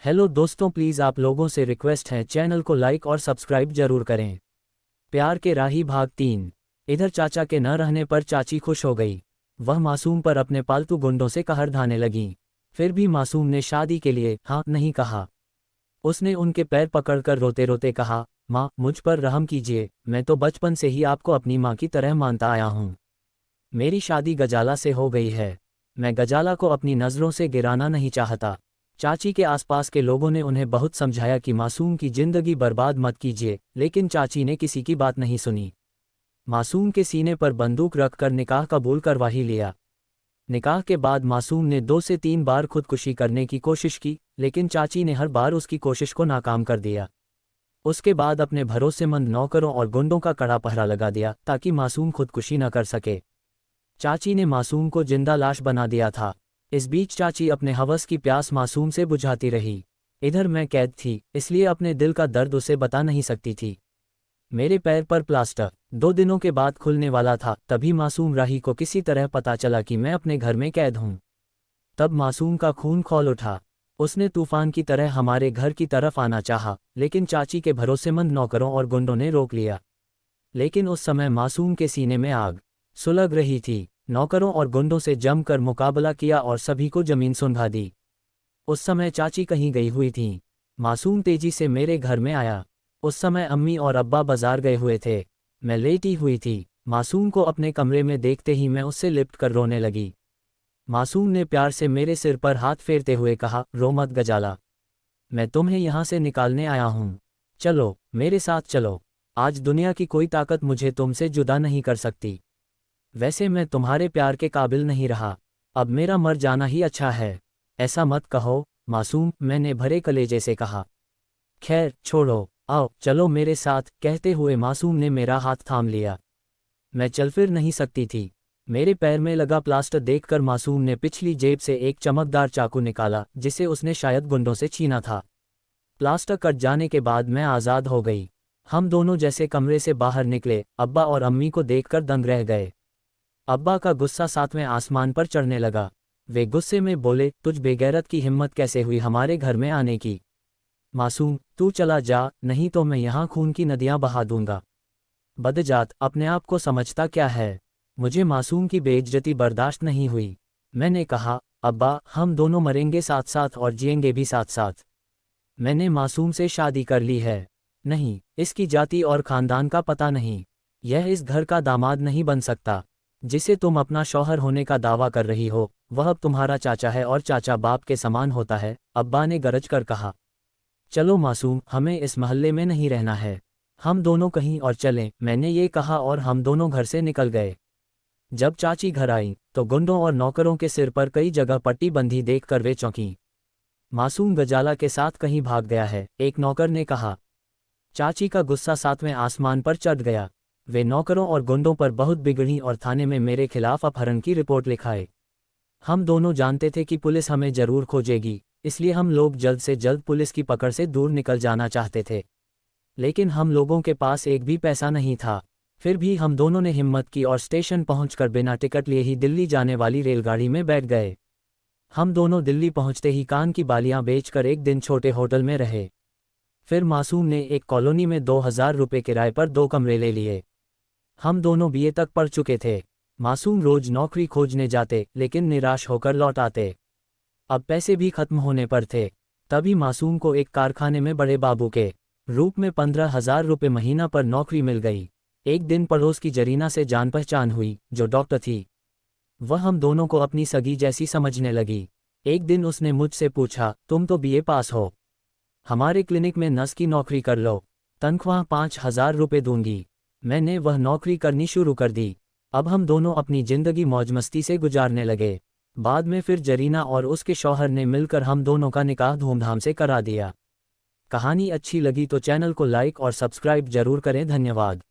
Hello दोस्तों, please आप लोगों से रिक्वेस्ट है, चैनल को लाइक और सब्सक्राइब जरूर करें। प्यार के राही भाग 3। इधर चाचा के न रहने पर चाची खुश हो गई। वह मासूम पर अपने पालतू गुंडों से कहर ढाने लगीं। फिर भी मासूम ने शादी के लिए हाँ नहीं कहा। उसने उनके पैर पकड़कर रोते रोते कहा, माँ मुझ पर रहम कीजिए, मैं तो बचपन से ही आपको अपनी माँ की तरह मानता आया हूँ। मेरी शादी गजाला से हो गई है। मैं गजाला को अपनी नज़रों से गिराना नहीं चाहता। चाची के आसपास के लोगों ने उन्हें बहुत समझाया कि मासूम की जिंदगी बर्बाद मत कीजिए, लेकिन चाची ने किसी की बात नहीं सुनी। मासूम के सीने पर बंदूक रखकर निकाह कबूल करवा ही लिया। निकाह के बाद मासूम ने 2 से 3 बार खुदकुशी करने की कोशिश की, लेकिन चाची ने हर बार उसकी कोशिश को नाकाम कर दिया। उसके बाद अपने भरोसेमंद नौकरों और गुंडों का कड़ा पहरा लगा दिया ताकि मासूम खुदकुशी न कर सके। चाची ने मासूम को जिंदा लाश बना दिया था। इस बीच चाची अपने हवस की प्यास मासूम से बुझाती रही। इधर मैं कैद थी, इसलिए अपने दिल का दर्द उसे बता नहीं सकती थी। मेरे पैर पर प्लास्टर 2 दिनों के बाद खुलने वाला था, तभी मासूम राही को किसी तरह पता चला कि मैं अपने घर में कैद हूँ। तब मासूम का खून खौल उठा। उसने तूफान की तरह हमारे घर की तरफ आना चाहा, लेकिन चाची के भरोसेमंद नौकरों और गुंडों ने रोक लिया। लेकिन उस समय मासूम के सीने में आग सुलग रही थी। नौकरों और गुंडों से जमकर मुकाबला किया और सभी को जमीन सुंघा दी। उस समय चाची कहीं गई हुई थीं। मासूम तेजी से मेरे घर में आया। उस समय अम्मी और अब्बा बाजार गए हुए थे। मैं लेटी हुई थी। मासूम को अपने कमरे में देखते ही मैं उससे लिपट कर रोने लगी। मासूम ने प्यार से मेरे सिर पर हाथ फेरते हुए कहा, रो मत गजाला, मैं तुम्हें यहाँ से निकालने आया हूँ। चलो मेरे साथ चलो। आज दुनिया की कोई ताकत मुझे तुमसे जुदा नहीं कर सकती। वैसे मैं तुम्हारे प्यार के काबिल नहीं रहा। अब मेरा मर जाना ही अच्छा है। ऐसा मत कहो मासूम, मैंने भरे कलेजे से कहा। खैर छोड़ो, आओ चलो मेरे साथ, कहते हुए मासूम ने मेरा हाथ थाम लिया। मैं चल फिर नहीं सकती थी। मेरे पैर में लगा प्लास्टर देखकर मासूम ने पिछली जेब से एक चमकदार चाकू निकाला, जिसे उसने शायद गुंडों से छीना था। प्लास्टर कट जाने के बाद मैं आज़ाद हो गई। हम दोनों जैसे कमरे से बाहर निकले, अब्बा और अम्मी को देखकर दंग रह गए। अब्बा का गुस्सा 7वें आसमान पर चढ़ने लगा। वे गुस्से में बोले, तुझ बेगैरत की हिम्मत कैसे हुई हमारे घर में आने की? मासूम तू चला जा, नहीं तो मैं यहाँ खून की नदियाँ बहा दूंगा। बदजात, अपने आप को समझता क्या है? मुझे मासूम की बेइज्जती बर्दाश्त नहीं हुई। मैंने कहा, अब्बा हम दोनों मरेंगे साथ साथ और जिएंगे भी साथ साथ। मैंने मासूम से शादी कर ली है। नहीं, इसकी जाति और खानदान का पता नहीं। यह इस घर का दामाद नहीं बन सकता। जिसे तुम अपना शौहर होने का दावा कर रही हो, वह अब तुम्हारा चाचा है और चाचा बाप के समान होता है, अब्बा ने गरज कर कहा। चलो मासूम, हमें इस मोहल्ले में नहीं रहना है। हम दोनों कहीं और चलें, मैंने ये कहा और हम दोनों घर से निकल गए। जब चाची घर आई तो गुंडों और नौकरों के सिर पर कई जगह पट्टी बंधी देखकर वे चौंकी। मासूम गजाला के साथ कहीं भाग गया है, एक नौकर ने कहा। चाची का गुस्सा 7वें आसमान पर चढ़ गया। वे नौकरों और गुंडों पर बहुत बिगड़ी और थाने में मेरे खिलाफ अपहरण की रिपोर्ट लिखाए। हम दोनों जानते थे कि पुलिस हमें जरूर खोजेगी, इसलिए हम लोग जल्द से जल्द पुलिस की पकड़ से दूर निकल जाना चाहते थे। लेकिन हम लोगों के पास एक भी पैसा नहीं था। फिर भी हम दोनों ने हिम्मत की और स्टेशन पहुंचकर बिना टिकट लिए ही दिल्ली जाने वाली रेलगाड़ी में बैठ गए। हम दोनों दिल्ली पहुंचते ही कान की बालियां बेचकर एक दिन छोटे होटल में रहे। फिर मासूम ने एक कॉलोनी में 2000 रुपये किराए पर 2 कमरे ले लिए। हम दोनों बीए तक पढ़ चुके थे। मासूम रोज नौकरी खोजने जाते, लेकिन निराश होकर लौट आते। अब पैसे भी खत्म होने पर थे। तभी मासूम को एक कारखाने में बड़े बाबू के रूप में 15,000 रुपये महीना पर नौकरी मिल गई। एक दिन पड़ोस की जरीना से जान पहचान हुई, जो डॉक्टर थी। वह हम दोनों को अपनी सगी जैसी समझने लगी। एक दिन उसने मुझसे पूछा, तुम तो बीए पास हो, हमारे क्लिनिक में नर्स की नौकरी कर लो, तनख्वाह 5,000 रुपये दूंगी। मैंने वह नौकरी करनी शुरू कर दी। अब हम दोनों अपनी जिंदगी मौजमस्ती से गुजारने लगे। बाद में फिर जरीना और उसके शौहर ने मिलकर हम दोनों का निकाह धूमधाम से करा दिया। कहानी अच्छी लगी तो चैनल को लाइक और सब्सक्राइब जरूर करें। धन्यवाद।